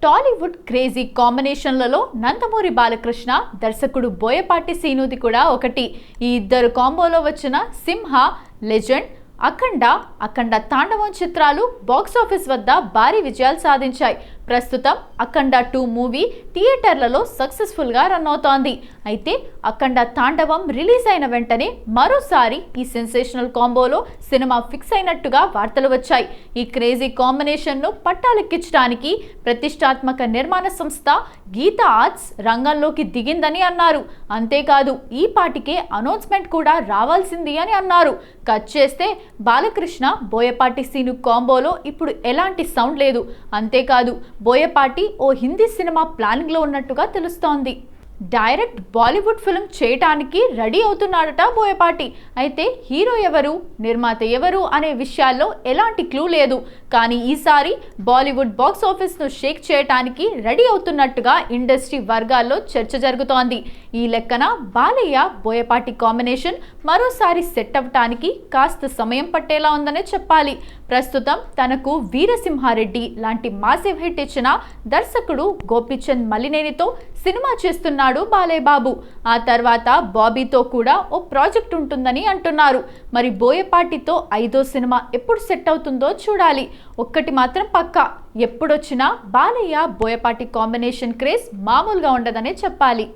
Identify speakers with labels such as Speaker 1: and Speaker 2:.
Speaker 1: Tollywood crazy కాంబినేషన్లలో Nandamuri Balakrishna, దర్శకుడు బోయపాటి సీనుది కూడా ఒకటి. ఈ ఇద్దరు కాంబోలో వచ్చిన సింహ, లెజెండ్, అఖండ తాండవం చిత్రాలు బాక్సాఫీస్ వద్ద భారీ విజయాలు సాధించాయి. ప్రస్తుతం అఖండ 2 మూవీ థియేటర్లలో సక్సెస్ఫుల్గా రన్ అవుతోంది. అయితే అఖండ తాండవం రిలీజ్ అయిన వెంటనే మరోసారి ఈ సెన్సేషనల్ కాంబోలో సినిమా ఫిక్స్ అయినట్టుగా వార్తలు వచ్చాయి. ఈ క్రేజీ కాంబినేషన్ను పట్టాలెక్కించడానికి ప్రతిష్టాత్మక నిర్మాణ సంస్థ గీతా ఆర్ట్స్ రంగంలోకి దిగిందని అన్నారు. అంతేకాదు ఈ పాటికే అనౌన్స్మెంట్ కూడా రావాల్సింది అని అన్నారు. కట్ చేస్తే బాలకృష్ణ, బోయపాటి సీను కాంబోలో ఇప్పుడు ఎలాంటి సౌండ్ లేదు. అంతేకాదు బోయపాటి ఓ హిందీ సినిమా ప్లానింగ్ లో ఉన్నట్టుగా తెలుస్తోంది. డైరెక్ట్ బాలీవుడ్ ఫిల్మ్ చేయటానికి రెడీ అవుతున్నాడట బోయపాటి. అయితే హీరో ఎవరు, నిర్మాత ఎవరు అనే విషయాల్లో ఎలాంటి క్లూ లేదు. కానీ ఈసారి బాలీవుడ్ బాక్స్ ఆఫీస్ను షేక్ చేయటానికి రెడీ అవుతున్నట్టుగా ఇండస్ట్రీ వర్గాల్లో చర్చ జరుగుతోంది. ఈ లెక్కన బాలయ్య, బోయపాటి కాంబినేషన్ మరోసారి సెట్ అవ్వటానికి కాస్త సమయం పట్టేలా ఉందనే చెప్పాలి. ప్రస్తుతం తనకు వీరసింహారెడ్డి లాంటి మాసివ్ హిట్ ఇచ్చిన దర్శకుడు గోపీచంద్ మలినేనితో సినిమా చేస్తున్నాడు బాలయ్య బాబు. ఆ తర్వాత బాబీతో కూడా ఓ ప్రాజెక్ట్ ఉంటుందని అంటున్నారు. మరి బోయపాటితో 5వ సినిమా ఎప్పుడు సెట్ అవుతుందో చూడాలి. ఒక్కటి మాత్రం పక్కా, ఎప్పుడొచ్చినా బాలయ్య, బోయపాటి కాంబినేషన్ క్రేజ్ మామూలుగా ఉండదనే చెప్పాలి.